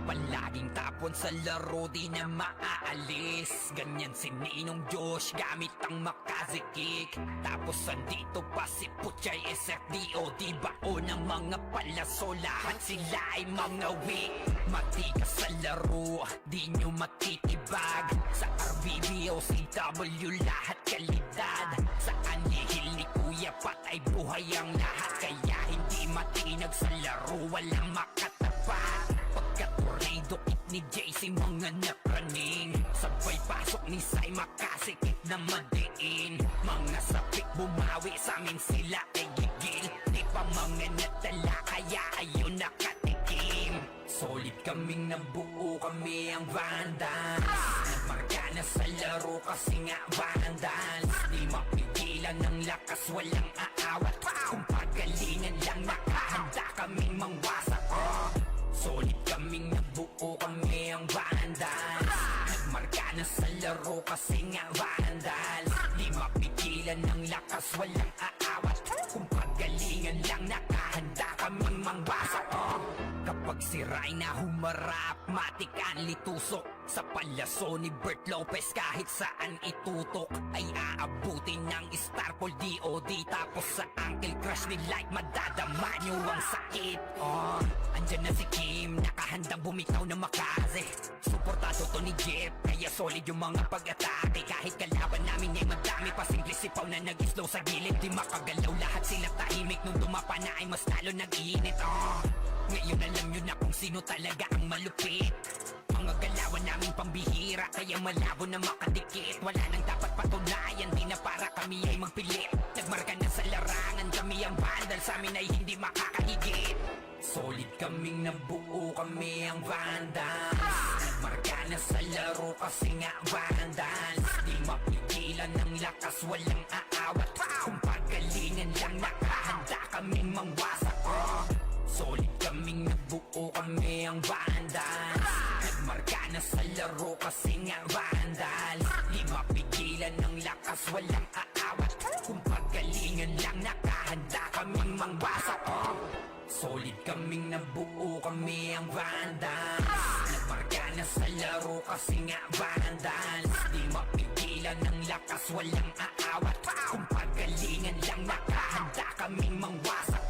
Palaging tapon sa laro, di na maaalis. Ganyan si Ninong Josh, gamit ang makazikik. Tapos andito pa si Puchay SFDO, di bao ng mga palaso. Lahat sila ay mga weak. Matikas sa laro, di nyo matitibag. Sa RBB o CW, lahat kalidad. Sa anihil ni Kuya Pat ay buhay ang lahat. Kaya hindi matinag sa laro, walang makatapat. Pagka-tornado kit ni JC, mga napraning. Sabay pasok ni Sai, makasikip na madiin. Mga sapik bumawi, sa amin sila ay gigil. Di pa mga natala, kaya ayun nakatikim. Solid kaming nabuo, kami ang Vandals. Nagmarka na sa laro kasi nga Vandals. Di mapigilan ng lakas, walang aawat. Kung pagalingan lang nakahanda kaming mangwasak. Solid kaming nabuo, kami ang Vandals. Nagmarka na sa laro kasi nga Vandals. Di mapigilan ng lakas, walang aawat. Kung pagalingan lang nakahanda kaming mangwasak. Kapag si Rayna humarap, matik ang litusok. Sa palaso ni Bert Lopez, kahit saan itutok ay aabutin ng Starpol DOD. Tapos sa Uncle Crush ni Light, madadama nyo ang sakit. Andyan na si Kim, nakahandang bumitaw na makaze. Suportado to ni Jeff, kaya solid yung mga pag-atake. Kahit kalaban namin ay madami pa, simple sipaw na nag-slow sa gilid. Di makagalaw, lahat sila tahimik. Nung dumapa na ay mas lalo nag-iinit. Ngayon alam nyo na kung sino talaga ang malupit. Mga galawan namin pambihira, kaya malabo na makadikit. Wala nang dapat patunayan, di na para kami ay magpilit. Nagmarka na sa larangan, kami ang Vandal, sa amin ay hindi makakahigit. Solid kaming nabuo, kami ang Vandals. Nagmarka na sa laro kasi nga Vandals. Di mapigilan ng lakas, walang aawat. Kung pagalingan lang nakahanda kaming mangwasak. Solid kaming nabuo, kami ang Vandals. Nagmarka na sa laro kasi nga Vandals. Di mapigilan ng lakas, walang aawat. Kung pagalingan lang nakahanda kaming mangwasak. Solid kaming nabuo, kami ang Vandals. Nagmarka na sa laro kasi nga Vandals. Di mapigilan ng lakas, walang aawat. Kung pagalingan lang nakahanda kaming mangwasak.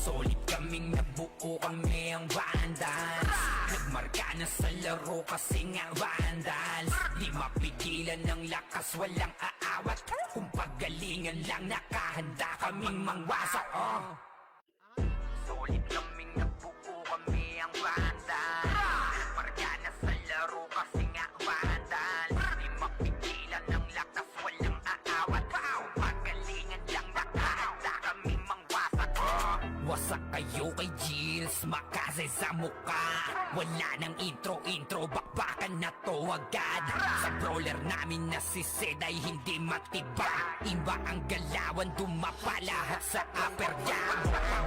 Solid kaming nabuo, kami ang Vandals. Nagmarka na sa laro kasi nga Vandals. Di mapigilan ng lakas, walang aawat. Kung pagalingan lang nakahanda kaming mangwasak. Solid kaming nabuo, kami ang Vandals. Nagmarka na sa laro kasi nga Vandals. Di mapigilan ng lakas, walang aawat. Kung pagalingan lang nakahanda kaming mangwasak. Wasak kayo kay Gilles, makas makase sa muka. Wala nang intro, bakbakan na to agad. Sa brawler namin na si Zed ay hindi matiba. Iba ang galawan, dumapa lahat sa upper jam.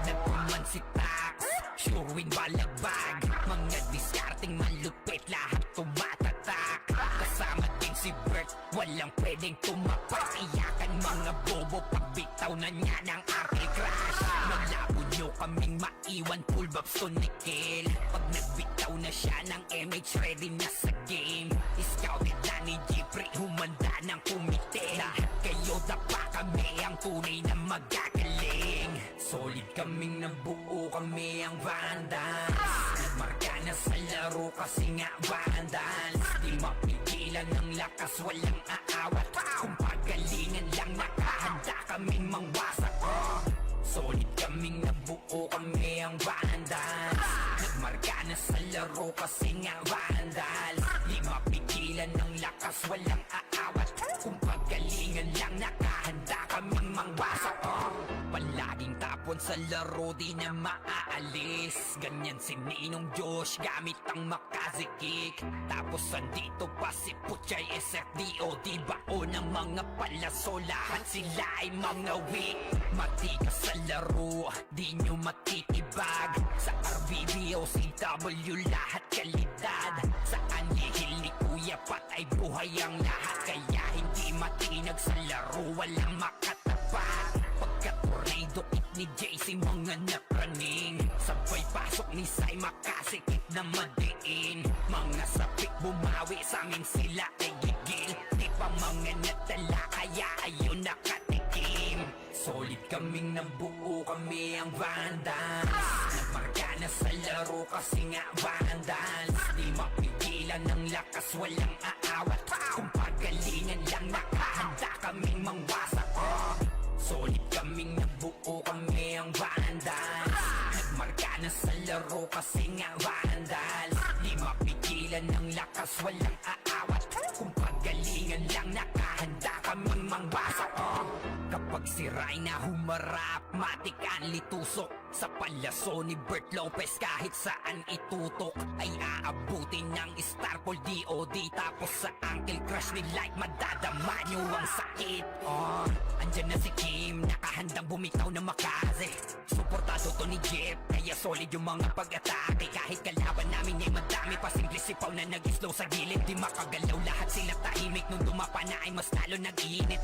Nagkuman si Tax, sure win balagbag. Mga diskarting malupit, lahat tumatatak. Kasama din si Bert, walang pwedeng tumapak. Iyakan mga bobo, pagbitaw na niya ng Arctic Crash. Malabo nyo kaming maiwan, full babs to Nickel. Pag nagbitaw na siya ng MH, ready na sa game. Scouted na ni Jeffrey, humanda ng kumite. Lahat kayo dapa, kami ang tunay na magagaling. Solid kaming nabuo, kami ang Vandals. Nagmarka na sa laro kasi nga Vandals. Di mapigilan ng lakas, walang aawat. Kung pagalingan lang, nakahanda kaming mangwasak. Solid kaming nabuo, kami ang Vandals. Nagmarka na sa laro kasi nga Vandals. Di mapigilan ng lakas, walang aawat. Kung pagalingan lang, nakahanda kaming mangwasak. Palaging tapon sa laro, di na maaalis. Ganyan si Ninong Josh, gamit ang makazikik. Tapos andito pa si Puchay SFDO, di bao ng mga palaso. Lahat sila ay mga weak. Matikas sa laro, di nyo matitibag. Sa RBBO, CW, lahat kalidad. Sa anihil ni Kuya Pat ay buhay ang lahat. Kaya hindi matinag sa laro, walang makatapat. Pagka-tornado kit ni JC, mga napraning. Sabay pasok ni Sai, makasikip na madiin. Mga sapik bumawi, sa amin sila ay gigil. Di pa mga natala, kaya ayun nakatikim. Solid kaming nabuo, kami ang Vandals. Nagmarka na sa laro kasi nga Vandals. Di mapigilan ng lakas, walang aawat. Kung pagalingan lang, nakahanda kaming mangwasak. Solid kaming nabuo, kami ang Vandals. Nagmarka na sa laro kasi nga Vandals. Di mapigilan ng lakas, walang aawat. Kung pagalingan lang, nakahanda kaming mangwasak. Kapag si Rayna humarap, matik ang litusok. Sa palaso ni Bert Lopez, kahit saan itutok ay aabutin ng Starpol DOD. Tapos sa Uncle Crush ni Light, madadama nyo ang sakit. Andyan na si Kim, nakahandang bumitaw na makaze. Suportado to ni Jeff, kaya solid yung mga pag-atake. Kahit kalaban namin ay madami pa, simple sipaw na nag-slow sa gilid. Di makagalaw, lahat sila tahimik. Nung dumapa na ay mas lalo nag-iinit.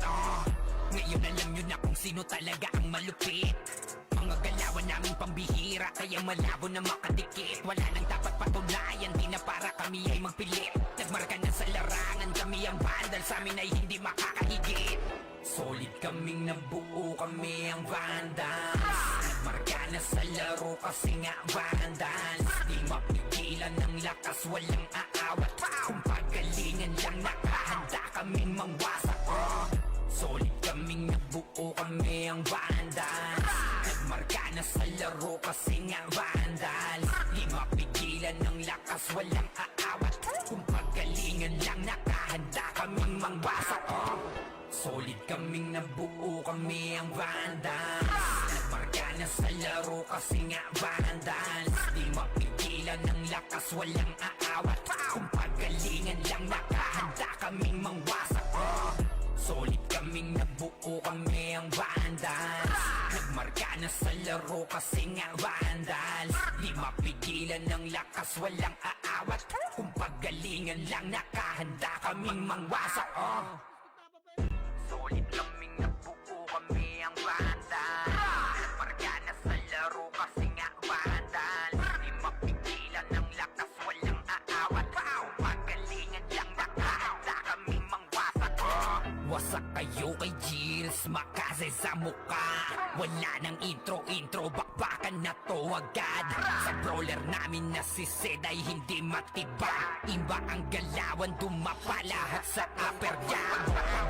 Ngayon alam nyo na kung sino talaga ang malupit. Mga galawan namin pambihira, kaya malabo na makadikit. Wala nang dapat patunayan, di na para kami ay magpilit. Nagmarka na sa larangan, kami ang Vandals, sa amin ay hindi makakahigit. Solid kaming nabuo, kami ang Vandals. Nagmarka na sa laro kasi nga Vandals. Di mapigilan ng lakas, walang aawat. Kung pagalingan lang, nakahanda kaming mangwasak. Solid kaming nabuo, kami ang Vandals. Nagmarka na sa laro kasi nga Vandals. Di mapigilan ng lakas, walang aawat. Kung pagalingan lang, nakahanda kaming mangwasak. Solid kaming nabuo, kami ang Vandals. Nagmarka na sa laro kasi nga Vandals. Di mapigilan ng lakas, walang aawat. Kung pagalingan lang, nakahanda kaming mangwasak. Solid kaming nabuo, kami ang Vandals. Nagmarka na sa laro kasi nga Vandals. Di mapigilan ng lakas, walang aawat. Kung pagalingan lang, nakahanda kaming mangwasak. Solid kaming nabuo, kami ang Vandals. Nagmarka na sa laro kasi nga Vandals. Di mapigilan ng lakas, walang aawat. Kung pagalingan lang, nakahanda kaming mangwasak. Wasak kayo kay Gilles, makase sa muka. Wala nang intro, bakbakan na to agad. Sa brawler namin na si Zed ay hindi matiba. Iba ang galawan, dumapa lahat sa upper jam.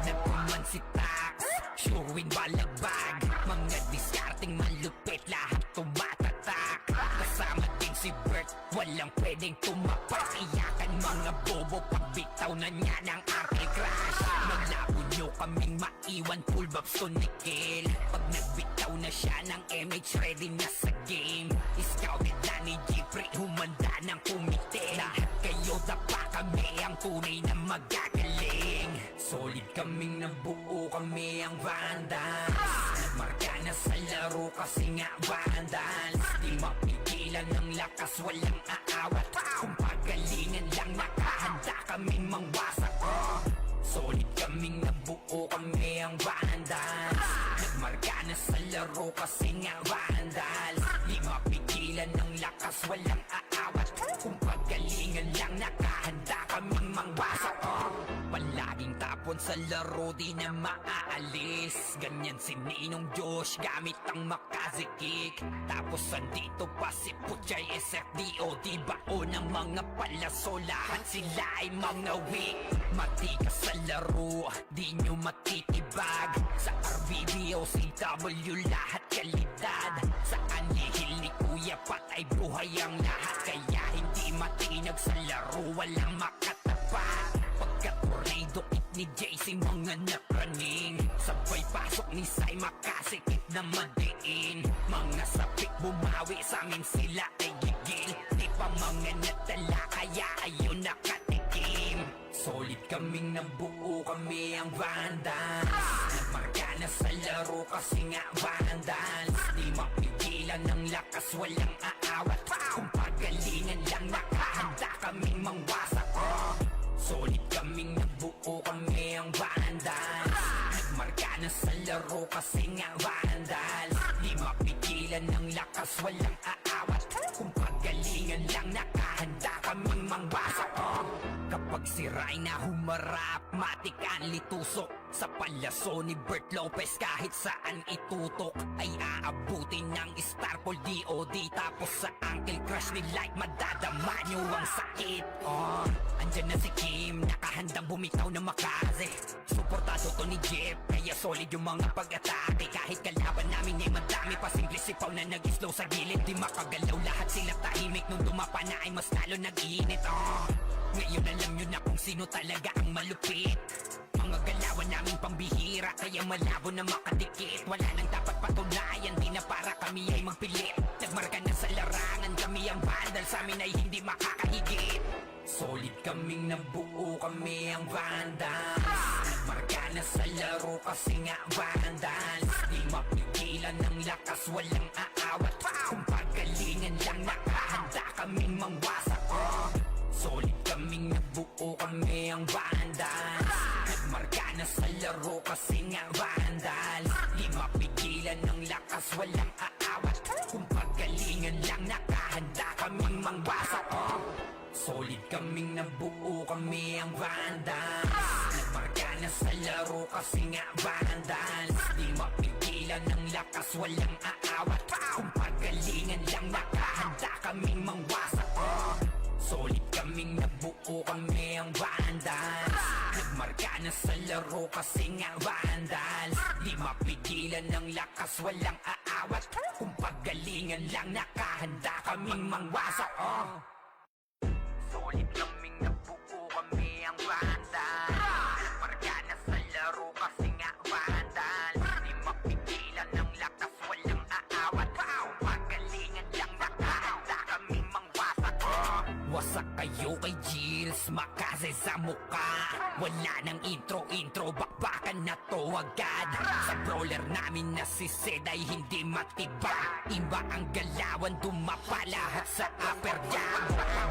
Nagkuman si Tax, sure win balagbag. Mga diskarting malupit, lahat tumatatak. Kasama din si Bert, walang pwedeng tumapat. Iyakan mga bobo, pagbitaw na niya ng aking crush. Maglabo nyo kaming maiwan, full vibes to Nickel. Pag nagbitaw na siya ng MH, ready na sa game. Scouted na ni Jeffrey, humanda ng kumite. Lahat kayo dapa kami, ang tunay na magagaling. Solid kaming nabuo, kami ang Vandals. Nagmarka na sa laro kasi nga Vandals. Di mapigilan ng lakas, walang aawat. Kung pagalingan lang, nakahanda kaming mangwasak. Solid kaming nabuo, kami ang Vandals. Nagmarka na sa laro kasi nga Vandals. Di mapigilan ng lakas, walang aawat. Kung pagalingan lang, nakahanda kaming mangwasak. Palaging tapon sa laro, di na maaalis. Ganyan si Ninong Josh, gamit ang makazikik. Tapos andito pa si Puchay SFDO, di bao ng mga palaso. Lahat sila ay mga weak. Matikas sa laro, di nyo matitibag. Sa RVBO, CW, lahat kalidad. Sa anihil ni Kuya Pat ay buhay ang lahat. Kaya hindi matinag sa laro, walang makatapat. Pagka-tornado kit ni JC, mga napraning. Sabay pasok ni Sai, makasikip na madiin. Mga sapik bumawi, sa amin sila ay gigil. Di pa mga natala, kaya ayun nakatikim. Solid kaming nabuo, kami ang Vandals. Nagmarka na sa laro kasi nga Vandals. Di mapigilan ng lakas, walang aawat. Kung pagalingan lang, nakahanda kaming mangwasak. Solid kaming nabuo, kami ang Vandals. Nagmarka na sa laro kasi nga Vandals. Di mapigilan ng lakas, walang aawat. Kung pagalingan lang, nakahanda kaming mangwasak. Kapag si Rai na humarap, matik ang litusok. Sa palaso ni Bert Lopez, kahit saan itutok ay aabutin ng Starpol DOD. Tapos sa Uncle Crush ni Light, madadama nyo ang sakit. Andyan na si Kim, nakahandang bumitaw na makaze. Suportado to ni Jeff, kaya solid yung mga pag-atake. Kahit kalaban namin ay madami pa, simple sipaw na nag-slow sa gilid. Di makagalaw, lahat sila tahimik. Nung dumapa na ay mas lalo nag-iinit. Ngayon alam nyo na kung sino talaga ang malupit. Mga galawan namin pambihira, kaya malabo na makadikit. Wala nang dapat patunayan, di na para kami ay magpilit. Nagmarka na sa larangan, kami ang Vandals, sa amin ay hindi makakahigit. Solid kaming nabuo, kami ang Vandals. Nagmarka na sa laro kasi nga Vandals. Di mapigilan ng lakas, walang aawat. Kung pagalingan lang, nakahanda kaming mangwasak. Solid kaming nabuo, kami ang Vandals. Nagmarka na sa laro kasi nga Vandals. Di mapigilan ng lakas, walang aawat. Kung pagalingan lang, nakahanda kaming mangwasak. Solid kaming nabuo, kami ang Vandals. Nagmarka na sa laro kasi nga Vandals. Di mapigilan ng lakas, walang aawat. Kung pagalingan lang, nakahanda kaming mangwasak. Solid kaming nabuo, kami ang Vandals. Nagmarka na sa laro kasi nga Vandals. Di mapigilan ng lakas, walang aawat. Kung pagalingan lang, nakahanda kaming mangwasak. Solid kaming nabuo, kami ang Vandals. Nagmarka na sa laro kasi nga Vandals. Di mapigilan ng lakas, walang aawat. Kung pagalingan lang, nakahanda kaming mangwasak. Wasak kayo kay Jills, makaze sa muka. Wala nang intro, bakbakan na to agad. Sa brawler namin na si Zed ay hindi matibag. Iba ang galawan, dumapa lahat sa upper jab.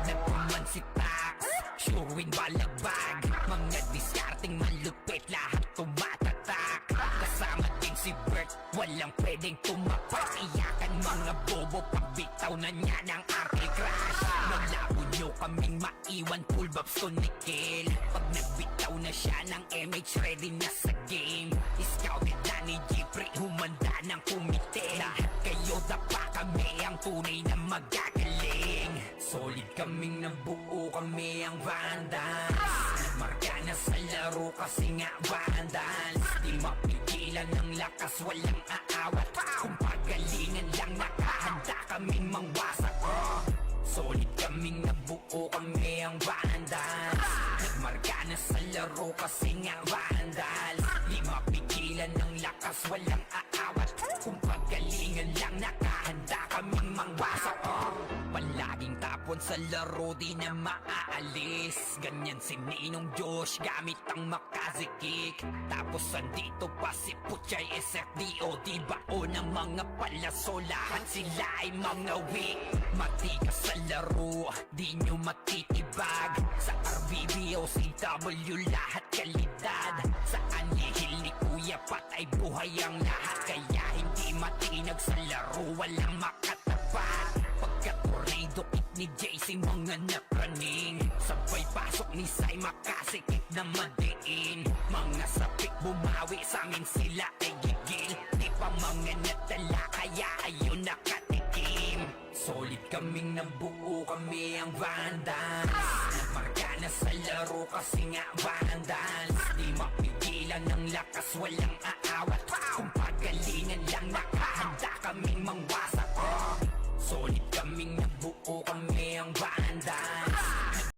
Nagpuman si Tax, sure win balagbag. Mga discarding malupit, lahat tumatatak. Kasama din si Bert, walang pwedeng tumapak. Iyakan mga bobo, pagbitaw na niya ng aking crush. Maglabo nyo kaming maiwan, full vibes to Nickel. Pag nagbitaw na siya ng MH, ready na sa game. Scouted na ni Jeffrey, humanda ng kumite. Lahat kayo dapa kami, ang tunay na magagaling. Solid kaming nabuo, kami ang Vandals. Nagmarka na sa laro kasi nga Vandals. Di mapigilan ng lakas, walang aawat. Kung pagalingan lang, nakahanda kaming mangwasak. Solid kaming nabuo, kami ang Vandals. Nagmarka na sa laro kasi nga Vandals. Di mapigilan ng lakas, walang aawat. Kung pagalingan lang, nakahanda kaming mangwasa. Palaging tapon sa laro, di na maaalis. Ganyan si Ninong Josh, gamit ang makazikik. Tapos andito pa si Puchay SFDO. Di bao ng mga palaso, lahat sila ay mga weak. Matikas sa laro, di nyo matitibag. Sa RBBO, CW, lahat kalidad. Sa anihil ni Kuya Pat ay buhay ang lahat. Kaya hindi matinag sa laro, walang makatapat. Pagka-tornado kick ni JC, mga napraning. Sabay pasok ni Sai, makasikip na madiin. Mga sapik bumawi, sa amin sila ay gigil. Di pa mga natala, kaya ayun nakatikim. Solid kaming nabuo, kami ang Vandals. Nagmarka na sa laro kasi nga Vandals. Di mapigilan ng lakas, walang